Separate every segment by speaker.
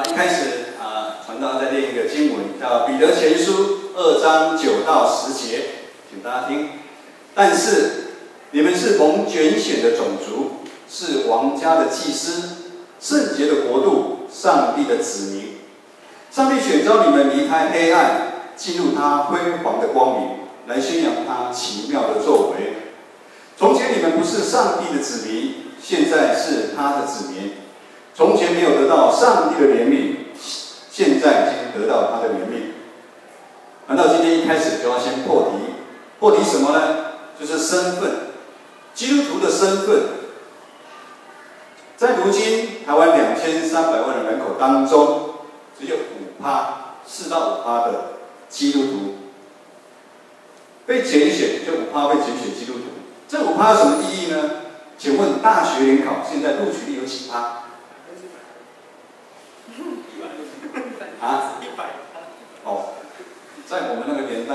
Speaker 1: 一开始传道在念一个经文，叫《彼得前书》2章9到10节，请大家听。但是你们是蒙拣选的种族，是王家的祭司，圣洁的国度，上帝的子民。上帝选召你们离开黑暗，进入他辉煌的光明，来宣扬他奇妙的作为。从前你们不是上帝的子民，现在是他的子民。从前没有得到上帝的怜悯，现在已经得到他的怜悯。难道今天一开始就要先破题？破题什么呢？就是身份，基督徒的身份。在如今台湾2300万的人口当中，只有4到5%的基督徒被拣选，就5%被拣选基督徒。这5%有什么意义呢？请问大学联考现在录取率有几%？100%哦，在我们那个年代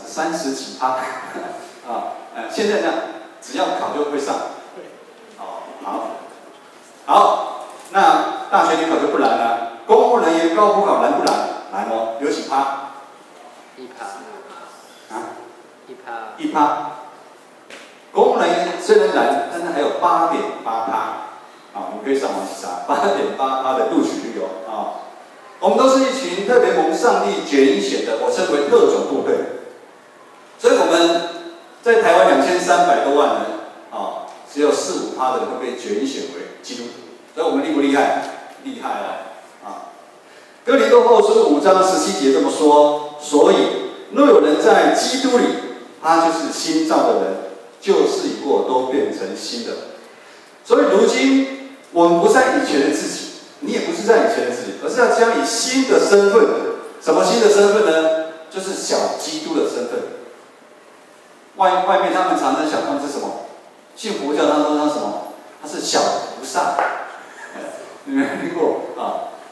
Speaker 1: 是30几%现在呢，只要考就会上。好，那大学联考就不难了。公务人员高普考难不难？难哦，有几%？1%。1%。公务人员虽然难，但是还有8.8%。你可以上网去查，8.8%的录取率哦。我们都是一群特别蒙上帝拣选的，我称为特种部队。所以我们在台湾2300多万人只有4-5%的人会被拣选为基督徒。所以我们厉不厉害？厉害哥林多后书5章17节这么说：所以若有人在基督里，他就是新造的人，旧事已过，都变成新的。所以如今我们不在以前的自己，你也不是在以前的自己，而是要将以新的身份。什么新的身份呢？就是小基督的身份。外面他们常常想他们是什么？信佛教他说他什么？他是小菩萨。你没有听过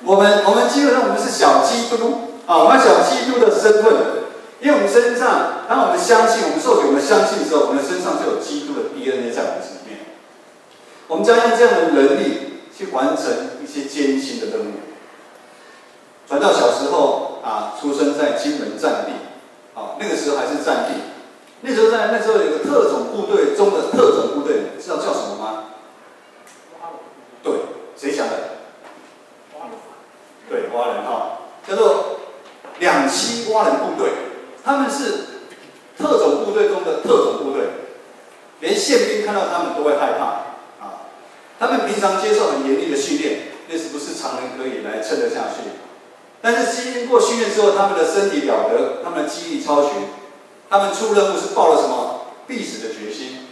Speaker 1: 我们基本上我们是小基督我们小基督的身份，因为我们身上，当我们相信，我们受洗，我们相信的时候，我们的身上就有基督的 DNA 在我们里面。我们将用这样的能力去完成一些艰辛的任务。传道小时候出生在金门战地那个时候还是战地。那时候有个特种部队中的特种部队，知道叫什么吗？对，谁想的？对，蛙人叫做2栖蛙人部队，他们是特种部队中的特种部队，连宪兵看到他们都会害怕他们平常接受很严厉的训练，那是不是常人可以来撑得下去？但是经过训练之后，他们的身体了得，他们的记忆超群。他们出任务是抱了什么必死的决心，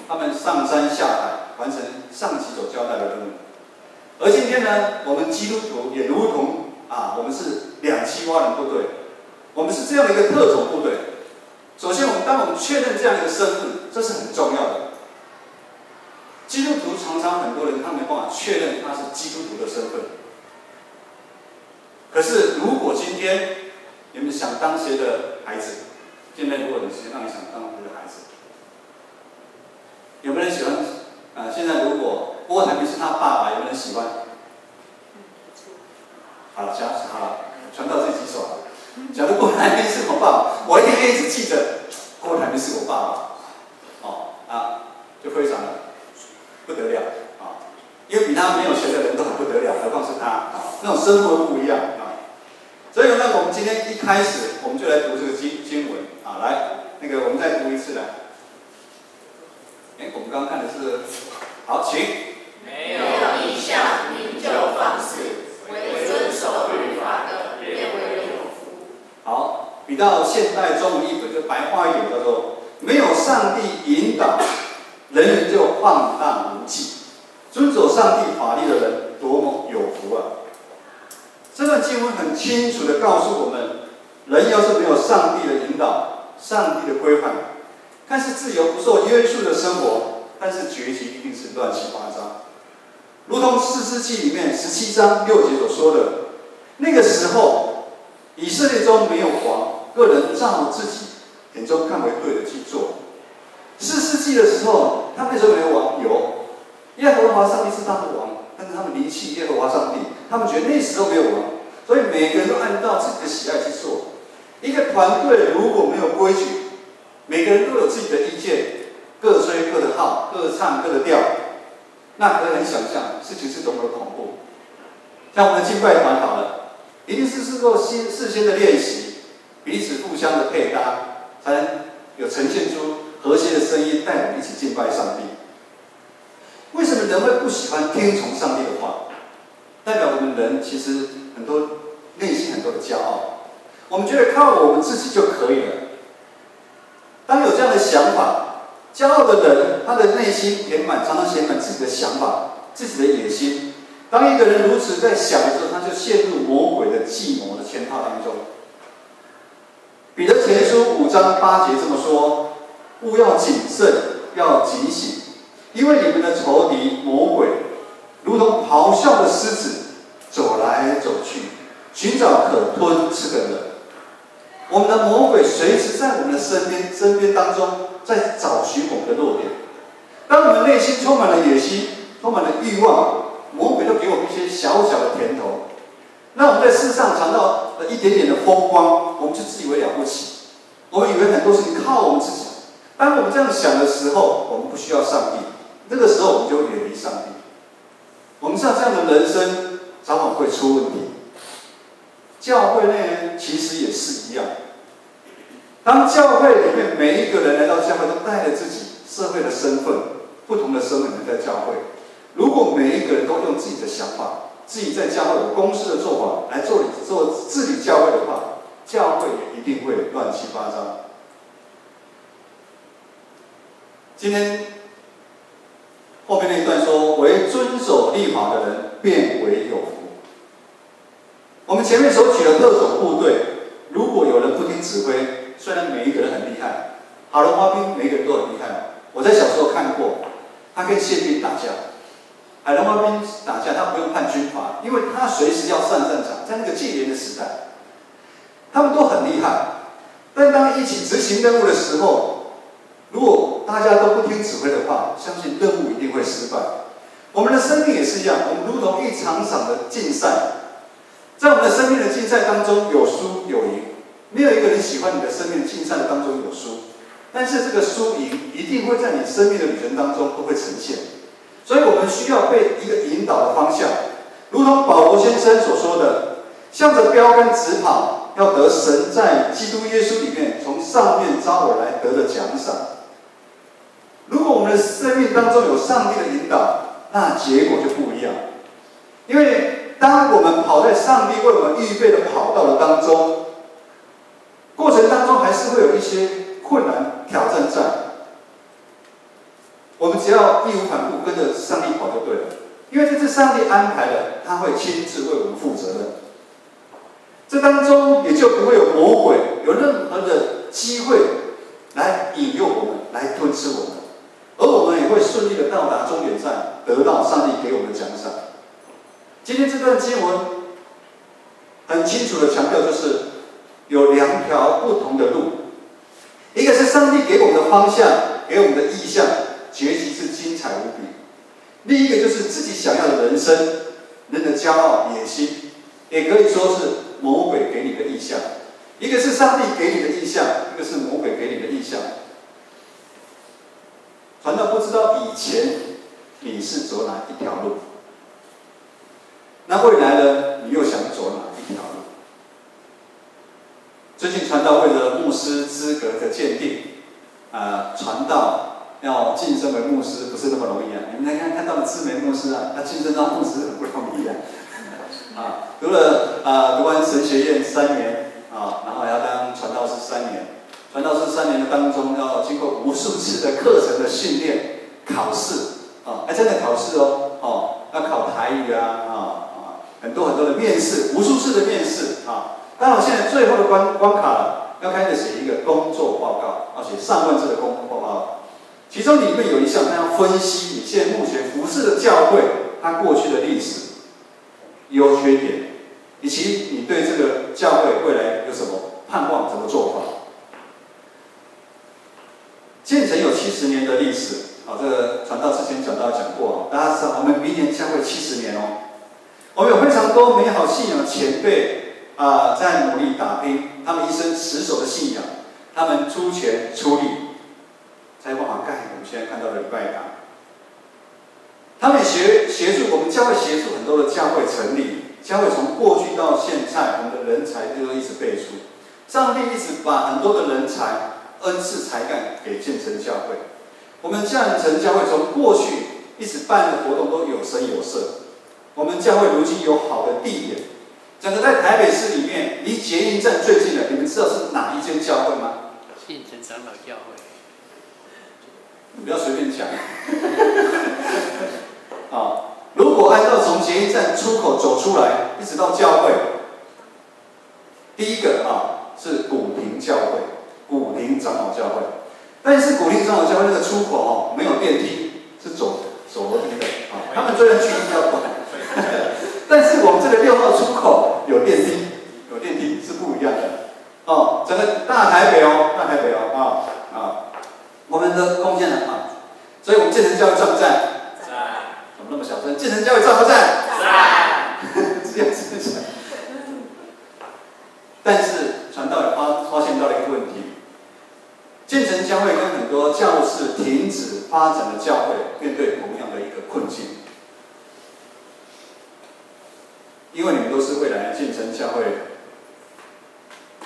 Speaker 1: 他们上山下海，完成上级所交代的任务。而今天呢，我们基督徒也如同我们是2栖蛙人部队，我们是这样的一个特种部队。首先，当我们确认这样一个身份，这是很重要的。基督徒常常很多人他没办法确认他是基督徒的身份。可是，如果今天你们想当谁的孩子？现在如果你是让你想当这个孩子，有没有人喜欢？现在如果郭台铭是他爸爸，有没有人喜欢？好了，传到这几首了。假如郭台铭是我爸爸，我一定会一直记着郭台铭是我爸爸。就非常的不得了因为比他没有钱的人都很不得了，何况是他那种生活不一样所以呢，我们今天一开始我们就来读这个经文来，我们再读一次来。我们刚刚看的是，好，请。
Speaker 2: 没有异象，您就放肆；为遵守律法的，便为有福。
Speaker 1: 好，比较现代中文译本就白话一点，叫做没有上帝引导，人就放荡无忌。遵守上帝法律的人，多么有福啊！这段经文很清楚地告诉我们，人要是没有上帝的引导、上帝的规范，看似自由不受约束的生活，但是结局一定是乱七八糟。如同士师记里面17章6节所说的，那个时候以色列中没有王，个人照自己眼中看为对的去做。士师记的时候，他们那时候没有王，耶和华上帝是他的王，但是他们离弃耶和华上帝，他们觉得那时候没有王，所以每个人都按照自己的喜爱去做。一个团队如果没有规矩，每个人都有自己的意见，各吹各的号，各唱各的调，那可以很想象事情是多么的恐怖。像我们的敬拜团好了，一定是事先的练习，彼此互相的配搭，才能有呈现出和谐的声音，带我们一起敬拜上帝。为什么人会不喜欢听从上帝的话？代表我们人其实很多内心很多的骄傲，我们觉得靠我们自己就可以了。当有这样的想法，骄傲的人，他的内心常常填满自己的想法、自己的野心。当一个人如此在想的时候，他就陷入魔鬼的计谋的圈套当中。彼得前书5章8节这么说：勿要谨慎，要警醒，因为你们的仇敌魔鬼，如同咆哮的狮子，走来走去，寻找可吞吃的人。我们的魔鬼随时在我们的身边当中，在找寻我们的弱点。当我们内心充满了野心，充满了欲望，魔鬼都给我们一些小小的甜头，那我们在世上尝到了一点点的风光，我们就自以为了不起，我们以为很多事情靠我们自己。当我们这样想的时候，我们不需要上帝，这个时候我们就会远离上帝。我们像这样的人生，早晚会出问题。教会内其实也是一样。当教会里面每一个人来到教会，都带着自己社会的身份，不同的身份来在教会。如果每一个人都用自己的想法，自己在教会有公司的做法来做治理教会的话，教会也一定会乱七八糟。今天后面那一段说：“为遵守律法的人，便为有福。”我们前面所举的特种部队，如果有人不听指挥，虽然每一个人很厉害，好人花兵每一个人都很厉害。我在小时候看过，他跟宪兵打架，海龙花兵打架，他不用判军阀，因为他随时要上战场。在那个戒严的时代，他们都很厉害。但当一起执行任务的时候，如果大家都不听指挥的话，相信任务一定会失败。我们的生命也是一样，我们如同一场场的竞赛。在我们的生命的竞赛当中，有输有赢，没有一个人喜欢你的生命竞赛的当中有输，但是这个输赢一定会在你生命的旅程当中都会呈现。所以我们需要被一个引导的方向，如同保罗先生所说的，向着标杆直跑，要得神在基督耶稣里面从上面招我来得的奖赏。如果我们的生命当中有上帝的引导，那结果就不一样。因为当我们跑在上帝为我们预备的跑道的当中，过程当中还是会有一些困难挑战在。我们只要义无反顾跟着上帝跑就对了，因为这是上帝安排的，他会亲自为我们负责任。这当中也就不会有魔鬼有任何的机会来引诱我们，来吞吃我们，而我们也会顺利的到达终点站，得到上帝给我们的奖赏。今天这段经文很清楚的强调，就是有两条不同的路，一个是上帝给我们的方向，给我们的意向，结局是精彩无比；另一个就是自己想要的人生，人的骄傲、野心，也可以说是魔鬼给你的意向。一个是上帝给你的意向，一个是魔鬼给你的意向。传道不知道以前你是走哪一条路，那未来呢？你又想走哪一条路？最近传道为了牧师资格的鉴定，传道要晋升为牧师不是那么容易啊！你们看到了知名牧师啊，他晋升到牧师很不容易啊！读完神学院3年啊，然后还要当传道师3年。传道师3年的当中，要经过无数次的课程的训练、考试啊，真的考试哦，要考台语很多的面试，无数次的面试啊。当然，现在最后的关卡了，要开始写一个工作报告，要写上万字的工作报告。其中里面有一项，他要分析你现在目前服侍的教会，它过去的历史、优缺点，以及你对这个教会未来有什么盼望、怎么做法。建成有70年的历史，这个传道之前讲过，大家知道我们明年将会70年哦。我们有非常多美好信仰的前辈在努力打拼，他们一生持守的信仰，他们出钱出力，才有办法盖我们现在看到的礼拜堂。他们也协助我们教会，协助很多的教会成立。教会从过去到现在，我们的人才都一直辈出。上帝一直把很多的人才、恩赐、才干给建成教会。我们建成教会从过去一直办的活动都有声有色。我们教会如今有好的地点，整个在台北市里面，离捷运站最近的，你们知道是哪一间教会吗？
Speaker 3: 信诚长老教会。
Speaker 1: 你不要随便讲。如果按照从捷运站出口走出来，一直到教会，第一个是古亭教会，古亭长老教会。但是古亭长老教会那个出口没有电梯，是走楼梯的他们虽然距离比较短，但是我们这个6号出口有电梯，是不一样的整个大台北我们的空间很好，所以我们建成教会赞不赞？怎么那么小声？建成教会赞不赞？
Speaker 2: 赞。
Speaker 1: 这样子讲。但是传道也发现到了一个问题：建成教会跟很多教士停止发展的教会面对同样的一个困境，因为你们都是未来建成教会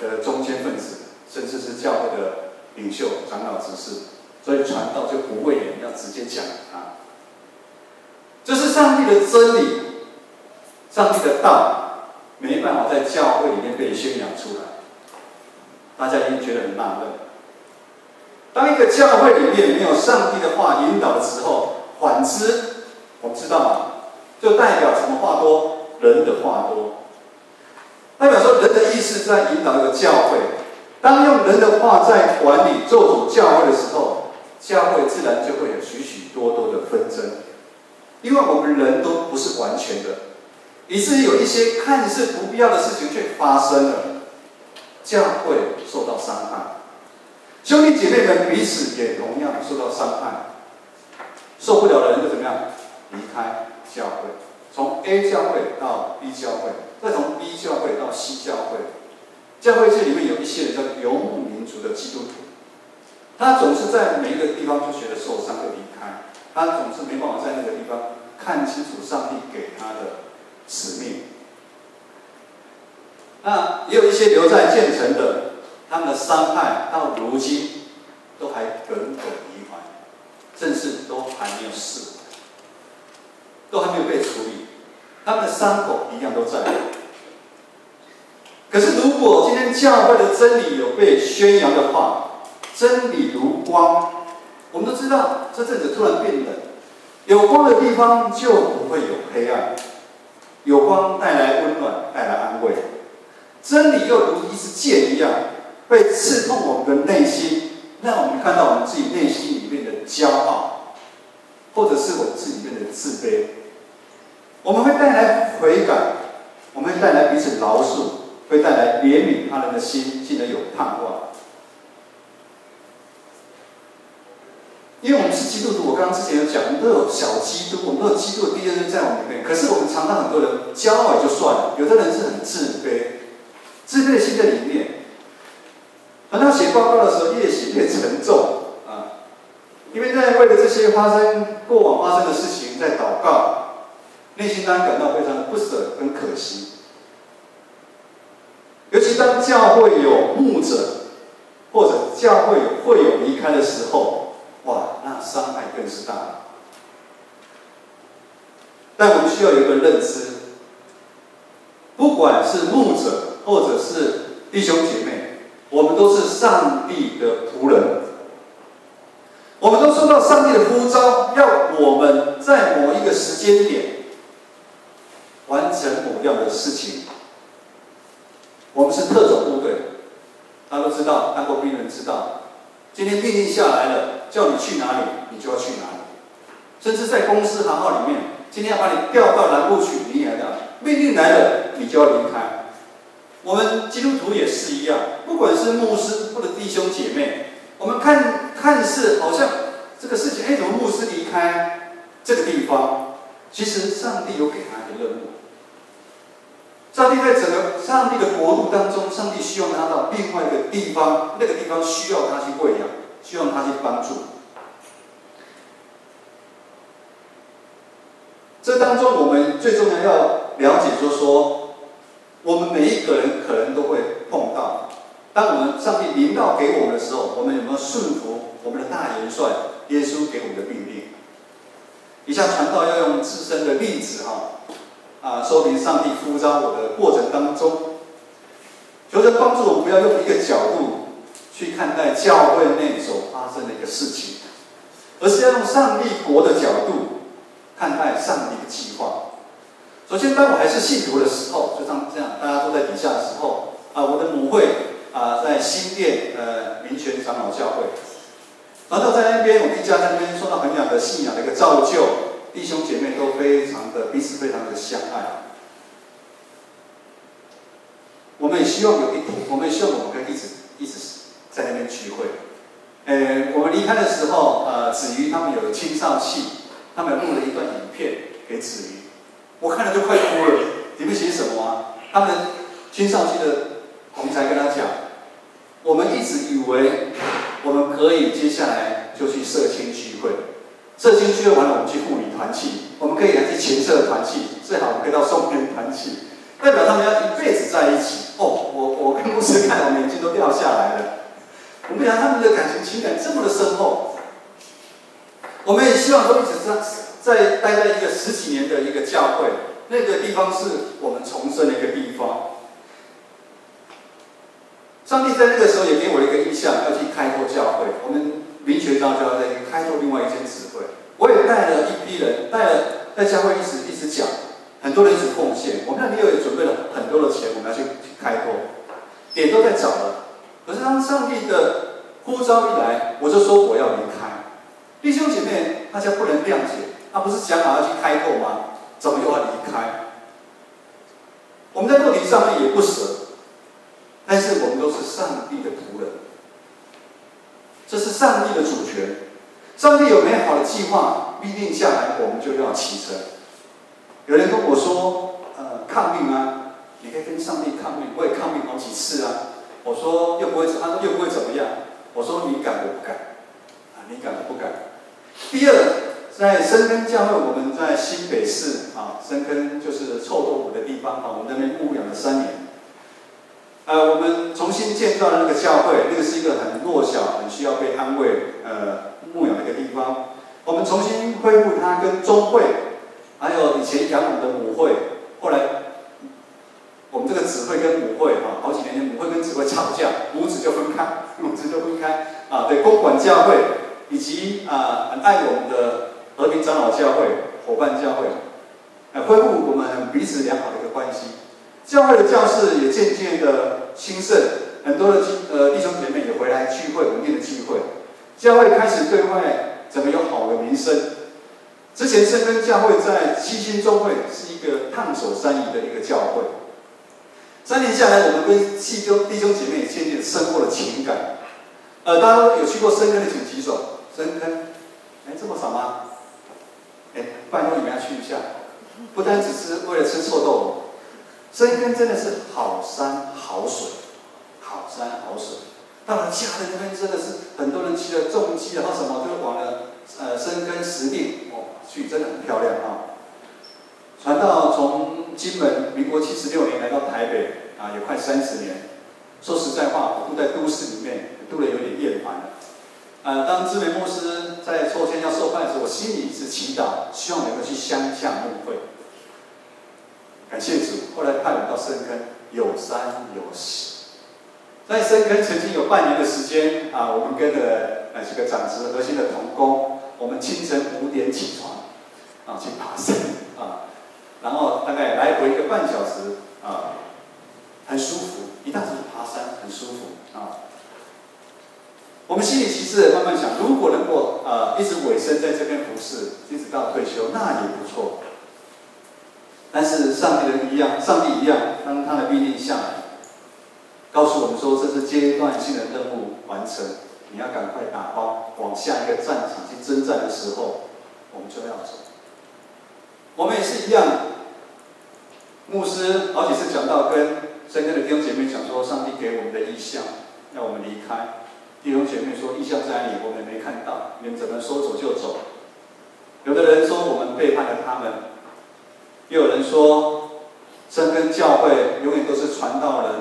Speaker 1: 的中坚分子，甚至是教会的领袖、长老、执事，所以传道就不讳言，要直接讲这是上帝的真理，上帝的道，没办法在教会里面被宣扬出来。大家一定觉得很纳闷。当一个教会里面没有上帝的话引导的时候，反之，我们知道吗？就代表什么话多？人的话多。代表说人的意识在引导一个教会。当用人的话在管理做主教会的时候，教会自然就会有许许多多的纷争。因为我们人都不是完全的，以至于有一些看似不必要的事情却发生了，教会受到伤害，兄弟姐妹们彼此也同样受到伤害，受不了的人就怎么样离开教会，从 A 教会到 B 教会，再从 B 教会到 C 教会。教会这里面有一些人叫游牧民族的基督徒，他总是在每一个地方就觉得受伤就离开。他总是没办法在那个地方看清楚上帝给他的使命。那也有一些留在建成的，他们的伤害到如今都还耿耿于怀，甚至都还没有释怀，都还没有被处理，他们的伤口一样都在。可是如果今天教会的真理有被宣扬的话，真理如光。我们都知道，这阵子突然变冷，有光的地方就不会有黑暗，有光带来温暖，带来安慰。真理又如一支箭一样，被刺痛我们的内心，让我们看到我们自己内心里面的骄傲，或者是我们自己里面的自卑。我们会带来悔改，我们会带来彼此饶恕，会带来怜悯他人的心，进而有盼望。因为我们是基督徒，我刚刚之前有讲，我们都有小基督，我们都有基督的 DNA 在我们里面。可是我们常常很多人骄傲也就算了，有的人是很自卑，自卑的心在里面。当他写报告的时候，越写越沉重因为在为了这些过往发生的事情在祷告，内心当然感到非常的不舍跟可惜。尤其当教会有牧者，或者教会有会友离开的时候。哇，那伤害更是大了。但我们需要有一个认知，不管是牧者或者是弟兄姐妹，我们都是上帝的仆人，我们都受到上帝的呼召，要我们在某一个时间点完成某样的事情。我们是特种部队，大家都知道，当过兵人知道，今天命令下来了。叫你去哪里，你就要去哪里。甚至在公司行号里面，今天要把你调到南部去，你也要命令来了，你就要离开。我们基督徒也是一样，不管是牧师或者弟兄姐妹，我们看似好像这个事情，哎，怎么牧师离开这个地方？其实上帝有给他一个任务。上帝在整个上帝的国度当中，上帝希望他到另外一个地方，那个地方需要他去喂养，需要他去帮助。这当中，我们最重要要了解，就是说，我们每一个人可能都会碰到。当我们上帝临到给我们的时候，我们有没有顺服我们的大元帅耶稣给我们的命令？以下传道要用自身的例子说明上帝呼召我的过程当中，求神帮助我们不要用一个角度去看待教会内所发生的一个事情，而是要用上帝国的角度看待上帝的计划。首先，当我还是信徒的时候，就像这样，大家都在底下的时候，我的母会在新店民权长老教会，然后在那边，我们一家在那边受到很的信仰的一个造就。弟兄姐妹都非常的彼此非常的相爱。我们也希望有一天，我们希望我们可以一直在那边聚会。我们离开的时候，子瑜他们有青少系，他们录了一段影片给子瑜，我看了就快哭了。里面写什么啊？他们青少系的同才跟他讲，我们一直以为我们可以接下来就去社青聚会。社青聚会完了，我们去护理团契，我们可以来去前社团契，最好我们可以到送天团契，代表他们要一辈子在一起。我跟牧师看，我眼睛都掉下来了。我们讲他们的感情情感这么的深厚，我们也希望说一直在待在一个10几年的一个教会，那个地方是我们重生的一个地方。上帝在那个时候也给我一个意向，要去开拓教会。我们民权长老教会开拓另外一间指会，我也带了一批人，在教会一直讲，很多人一直奉献。我们那里也准备了很多的钱，我们要去开拓，点都在找了。可是当上帝的呼召一来，我就说我要离开。弟兄姐妹，大家不能谅解，不是讲好要去开拓吗？怎么又要离开？我们在肉体上面也不舍，但是我们都是上帝的仆人。这是上帝的主权，上帝有美好的计划必定下来，我们就要启程。有人跟我说，抗命啊，你可以跟上帝抗命，我也抗命好几次啊。我说又不会，他说又不会怎么样。我说你敢我不敢，你敢我不敢。第二，在深坑教会，我们在新北市深坑就是臭豆腐的地方我们那边牧养了3年。我们重新建造的那个教会，那个是一个很弱小、很需要被安慰、牧养的一个地方。我们重新恢复它跟中会，还有以前养我们的母会。后来，我们这个子会跟母会好几年前母会跟子会吵架，母子就分开。对，公馆教会以及很爱我们的和平长老教会、伙伴教会，恢复我们彼此良好的一个关系。教会的教室也渐渐的兴盛，很多的弟兄姐妹也回来聚会，稳定的聚会。教会开始对外整个有好的名声。之前深坑教会在七星中会是一个烫手山芋的一个教会。3年下来，我们跟弟兄姐妹建立了深厚的情感。大家有去过深坑的请举手。深坑，这么少吗？拜托你们要去一下，不单只是为了吃臭豆腐。深坑真的是好山好水，好山好水。到了假日那边真的是很多人骑了重机什么，就往了深坑石碇去，真的很漂亮传道从金门民国76年来到台北也快30年。说实在话，我住在都市里面，住得有点厌烦了。当知名牧师在抽签要受派的时候，我心里是祈祷，希望能够去乡下牧会。感谢主，后来派我到深坑，有山有水。在深坑曾经有半年的时间我们跟着几个长职核心的同工，我们清晨5点起床去爬山然后大概来回1个半小时很舒服，一大早去爬山很舒服我们心里其实慢慢想，如果能够一直委身在这边服侍，一直到退休，那也不错。但是上帝一样，当他的命令下来，告诉我们说这是阶段性的任务完成，你要赶快打包往下一个战场去征战的时候，我们就要走。我们也是一样，牧师好几次讲到跟身边的弟兄姐妹讲说，上帝给我们的异象，要我们离开。弟兄姐妹说异象在哪里？我们没看到，你们怎么说走就走？有的人说我们背叛了他们，又有人说深耕教会永远都是传道人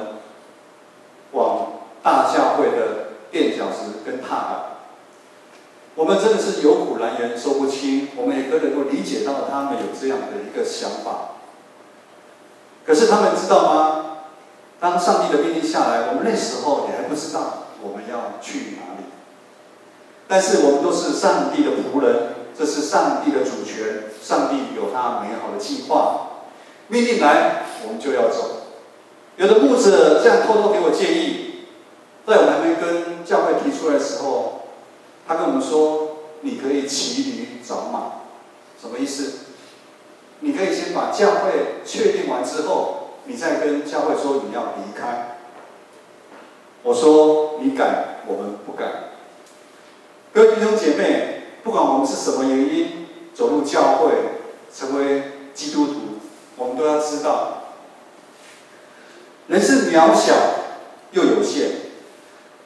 Speaker 1: 往大教会的垫脚石跟踏板。我们真的是有苦难言说不清，我们也能够理解到他们有这样的一个想法。可是他们知道吗？当上帝的命令下来，我们那时候也还不知道我们要去哪里。但是我们都是上帝的仆人，这是上帝的主权，上帝有他美好的计划。命令来，我们就要走。有的牧者这样偷偷给我建议，在我们还没跟教会提出来的时候，他跟我们说：“你可以骑驴找马。”什么意思？你可以先把教会确定完之后，你再跟教会说你要离开。我说你改，我们不改。各位弟兄姐妹，不管我们是什么原因走入教会，成为基督徒，我们都要知道，人是渺小又有限。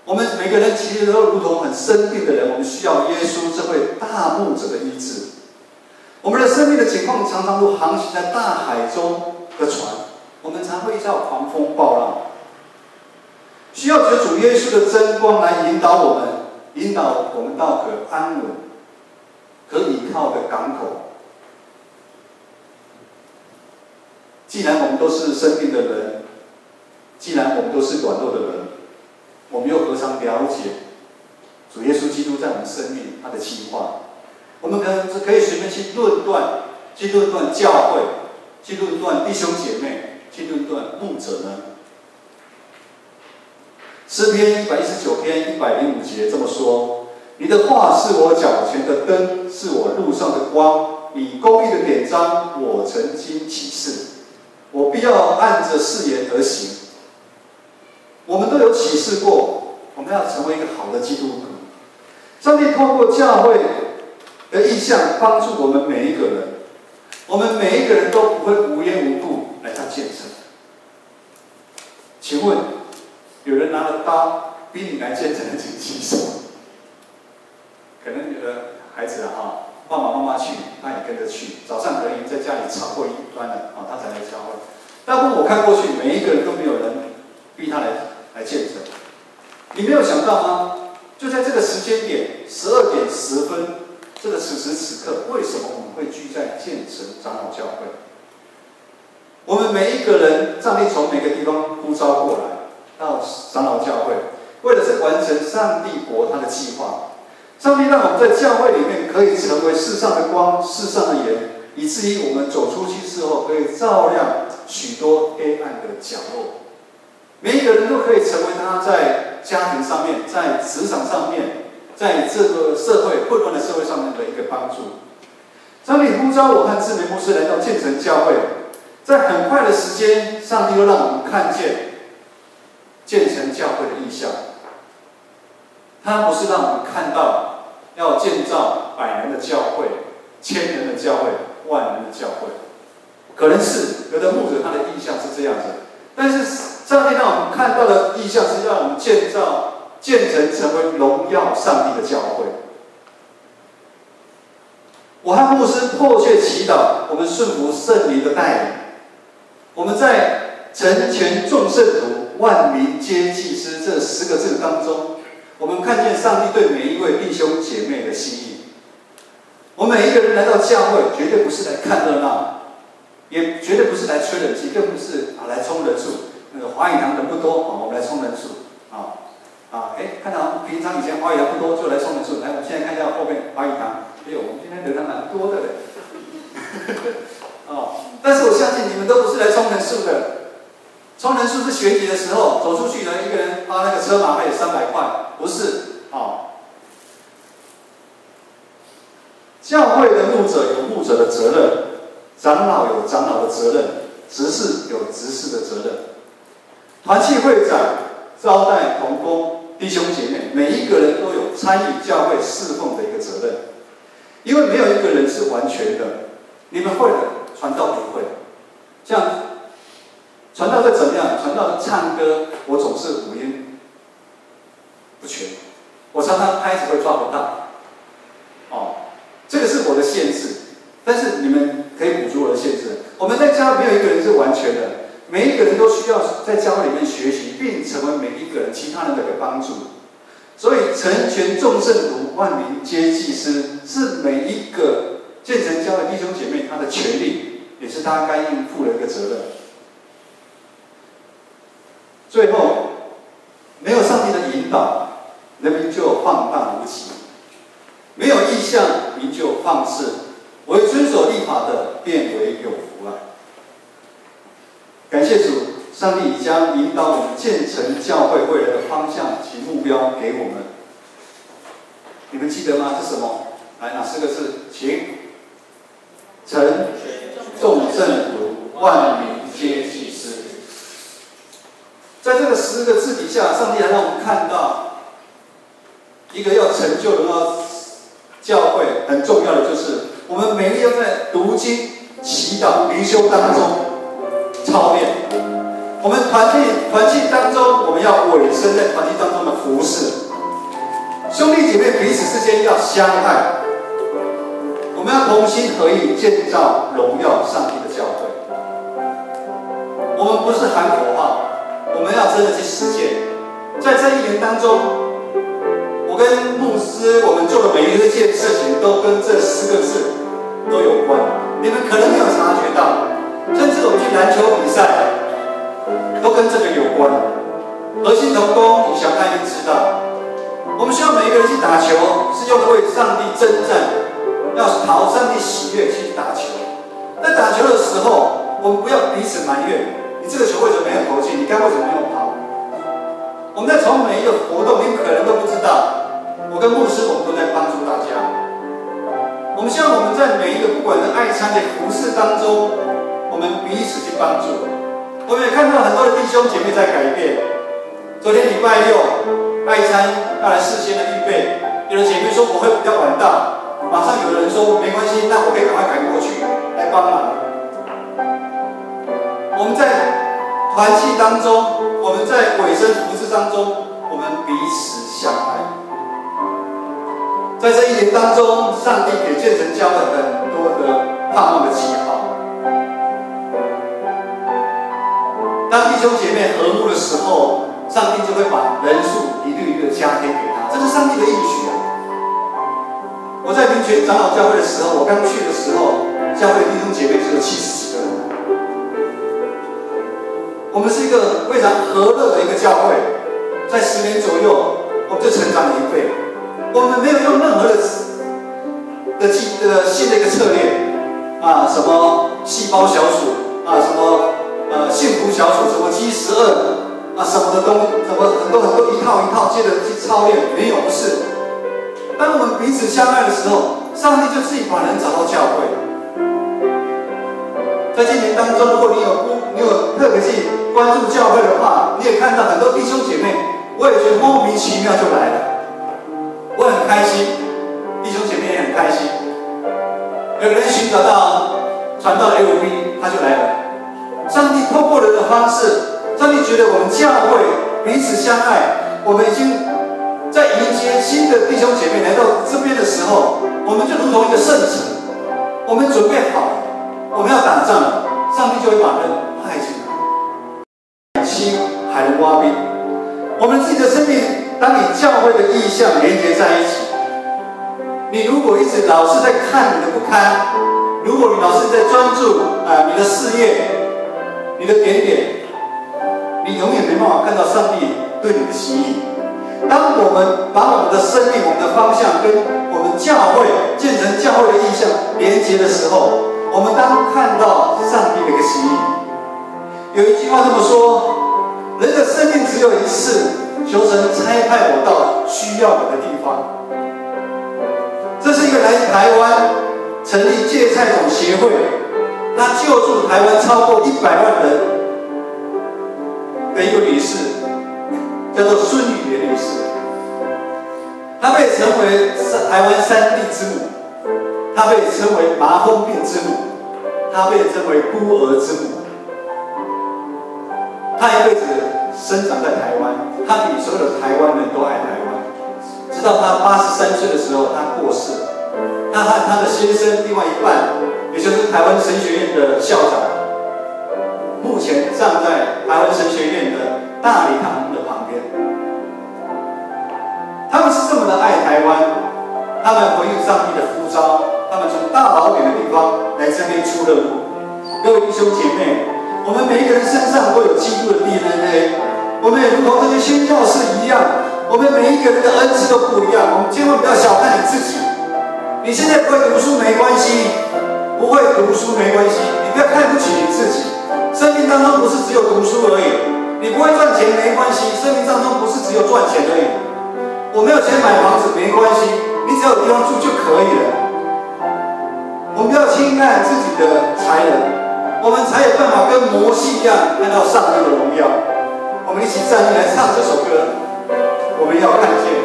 Speaker 1: 我们每个人其实都如同很生病的人，我们需要耶稣这位大牧者的医治。我们的生命的情况常常都航行在大海中的船，我们常会遇到狂风暴浪，需要借主耶稣的真光来引导我们，引导我们到可安稳、可倚靠的港口。既然我们都是生病的人，既然我们都是软弱的人，我们又何尝了解主耶稣基督在我们生命他的计划？我们可以随便去论断教会，去论断弟兄姐妹，去论断牧者呢？诗篇119篇105节这么说：“你的话是我脚前的灯，是我路上的光。你公义的典章，我曾经启示，我必要按着誓言而行。”我们都有启示过，我们要成为一个好的基督徒。上帝透过教会的意象帮助我们每一个人，我们每一个人都不会无缘无故来到见证。请问，有人拿了刀逼你来见证的请举手。可能有的孩子爸爸妈妈去，他也跟着去。早上可以在家里吵过一端了他才来教会。大部分我看过去，每一个人都没有人逼他来见证。你没有想到吗？就在这个时间点，12点10分，这个此时此刻，为什么我们会聚在建成长老教会？我们每一个人，上帝从每个地方呼召过来到长老教会，为了是完成上帝国他的计划。上帝让我们在教会里面可以成为世上的光、世上的盐，以至于我们走出去之后，可以照亮许多黑暗的角落。每一个人都可以成为他在家庭上面、在职场上面、在这个社会混乱的社会上面的一个帮助。上帝呼召我和志梅牧师来到建成教会，在很快的时间，上帝又让我们看见建成教会的意象。他不是让我们看到要建造100人的教会、1000人的教会、10000人的教会，可能是有的牧者他的意象是这样子，但是上帝让我们看到的意象是让我们建成为荣耀上帝的教会。我和牧师迫切祈祷，我们顺服圣灵的带领，我们在成全众圣徒、万民皆祭司这10个字当中，我们看见上帝对每一位弟兄姐妹的心意。我们每一个人来到教会，绝对不是来看热闹，也绝对不是来吹冷气，更不是来冲人数。那个华语堂人不多我们来冲人数看到平常以前华语堂不多，就来冲人数。来，我们现在看一下后面华语堂，我们今天人还蛮多的嘞。但是我相信你们都不是来冲人数的。冲人数是选举的时候走出去呢，一个人花那个车马费300块，不是教会的牧者有牧者的责任，长老有长老的责任，执事有执事的责任。团契会长招待同工，弟兄姐妹，每一个人都有参与教会侍奉的一个责任，因为没有一个人是完全的。你们会的，传道不会。像传道在怎么样？传道唱歌，我总是五音不全，我常常拍子会抓不到。这个是我的限制，但是你们可以补足我的限制。我们在教会没有一个人是完全的，每一个人都需要在教会里面学习，并成为每一个人其他人的一个帮助。所以成全众圣徒，万民皆祭司，是每一个建成教会弟兄姐妹他的权利，也是他该应负的一个责任。最后，没有上帝的引导，人民就放荡无奇；没有意向，民就放肆。唯遵守律法的，便为有福了。感谢主，上帝已将引导我们建成教会未来的方向及目标给我们。你们记得吗？是什么？来，哪4个字？请。成众圣徒，万民皆祭司。在这个10个字底下，上帝还让我们看到一个要成就的教会很重要的就是，我们每日要在读经、祈祷、灵修当中操练。我们团契当中，我们要委身在团契当中的服事。兄弟姐妹彼此之间要相爱，我们要同心合意建造荣耀上帝的教会。我们不是喊口号，我们要真的去实践。在这1年当中，我跟牧师我们做的每一件事情，都跟这4个字都有关。你们可能没有察觉到，甚至我们去篮球比赛，都跟这个有关。核心同工，你想他一定知道。我们希望每一个人去打球，是用为上帝征战，要讨上帝喜悦去打球。在打球的时候，我们不要彼此埋怨，你这个球为什么没有投进？你刚为什么没有跑？我们在从每一个活动，你可能都不知道。我跟牧师，我们都在帮助大家。我们希望我们在每一个不管是爱餐的服事当中，我们彼此去帮助。我们也看到很多的弟兄姐妹在改变。昨天礼拜6，爱餐要来事先的预备，有的姐妹说我会比较晚到，马上有的人说没关系，那我可以赶快赶过去来帮忙。我们在团契当中，我们在委身服事当中，我们彼此相爱。在这1年当中，上帝给建成教会很多的盼望的记号。当弟兄姐妹和睦的时候，上帝就会把人数一律的加添给他，这是上帝的应许啊！我在民权长老教会的时候，我刚去的时候，教会弟兄姐妹只有70几个人。我们是一个非常和乐的一个教会，在10年左右，我们就成长了1倍。我们没有用任何的新的一个策略啊，什么细胞小组啊，什么幸福小组，什么G12。什么的什么很多一套一套接着去操练，没有，不是。当我们彼此相爱的时候，上帝就自己把人找到教会。在今年当中，如果你有特别去关注教会的话，你也看到很多弟兄姐妹，我也觉得莫名其妙就来了，我很开心，弟兄姐妹也很开心。有个人寻找到传道 LV， 他就来了。上帝透过人的方式。上帝觉得我们教会彼此相爱，我们已经在迎接新的弟兄姐妹来到这边的时候，我们就如同一个圣城，我们准备好了，我们要打仗了，上帝就会把人派进来。亲，还能挖冰。我们自己的生命，当你教会的意向连接在一起，你如果一直老是在看你的不堪，如果你老是在专注你的事业，你的点点。你永远没办法看到上帝对你的心意。当我们把我们的生命、我们的方向跟我们教会建成教会的意向连接的时候，我们当看到上帝的一个心意。有一句话这么说：人的生命只有一次，求神差派我到需要我的地方。这是一个来台湾成立芥菜种协会，他救助台湾超过100万人的一个女士，叫做孙雨莲女士。它被称为台湾3地之母，它被称为麻风病之母，它被称为孤儿之母。他一辈子生长在台湾，他比所有的台湾人都爱台湾。直到他83岁的时候，他过世。他和他的先生另外一半，也就是台湾神学院的校长，目前站在台湾神学院的大礼堂的旁边。他们是这么的爱台湾，他们回应上帝的呼召，他们从大老远的地方来这边出任务。各位弟兄姐妹，我们每一个人身上都有基督的 DNA， 我们也如同这些宣教士一样，我们每一个人的恩赐都不一样。我们千万不要小看你自己。你现在不会读书没关系，不会读书没关系，你不要看不起你自己。生命当中不是只有读书而已，你不会赚钱没关系，生命当中不是只有赚钱而已。我没有钱买房子没关系，你只要有地方住就可以了。我们不要轻看自己的才能。我们才有办法跟摩西一样看到上帝的荣耀。我们一起站立来唱这首歌，我们要看见。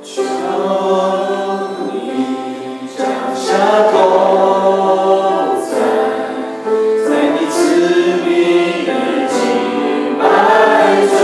Speaker 1: 求你降下同在，在你赐名的敬拜中。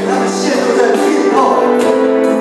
Speaker 1: 他们陷入在病痛。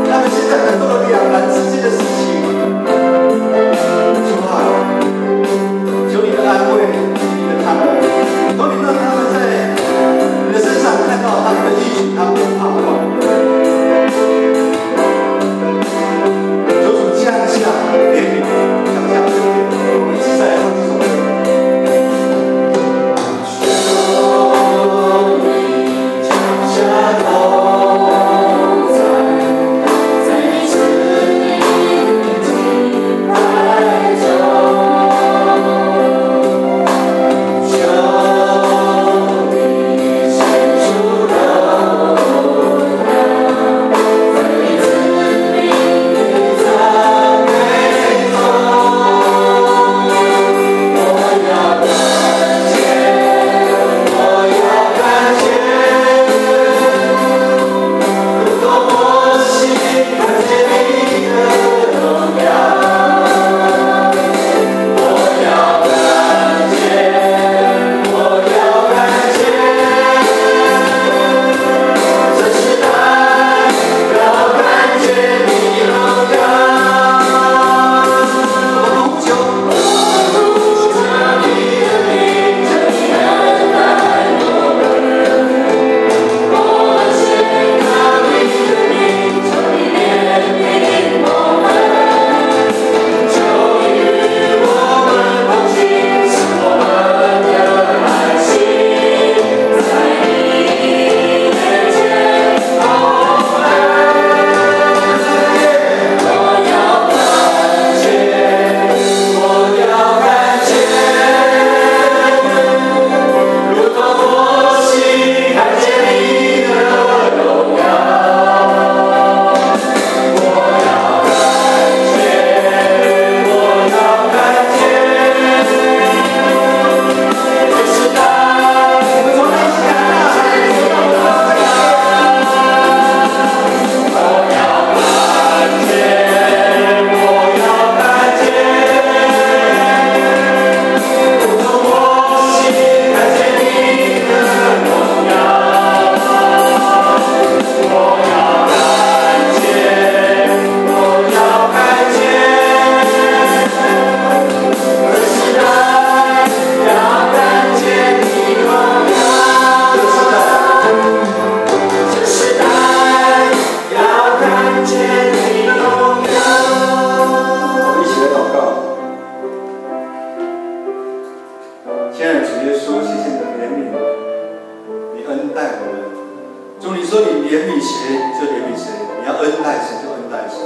Speaker 1: 怜悯谁就怜悯谁，你要恩待谁就恩待谁。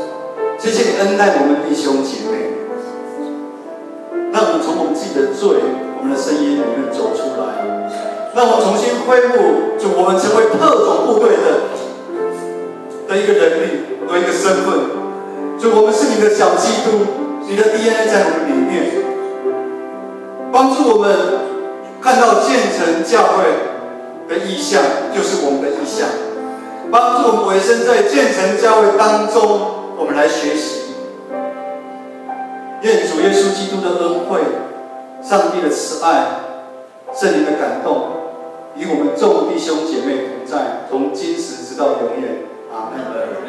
Speaker 1: 谢谢你恩待我们弟兄姐妹，让我们从我们自己的罪、我们的声音里面走出来，让我们重新恢复，就我们成为特种部队的一个能力和一个身份。就我们是你的小基督，你的 DNA 在我们里面，帮助我们看到建成教会的意向，就是我们的意向，帮助我们委身在建成教会当中，我们来学习。愿主耶稣基督的恩惠、上帝的慈爱、圣灵的感动，与我们众弟兄姐妹同在，从今时直到永远。阿门。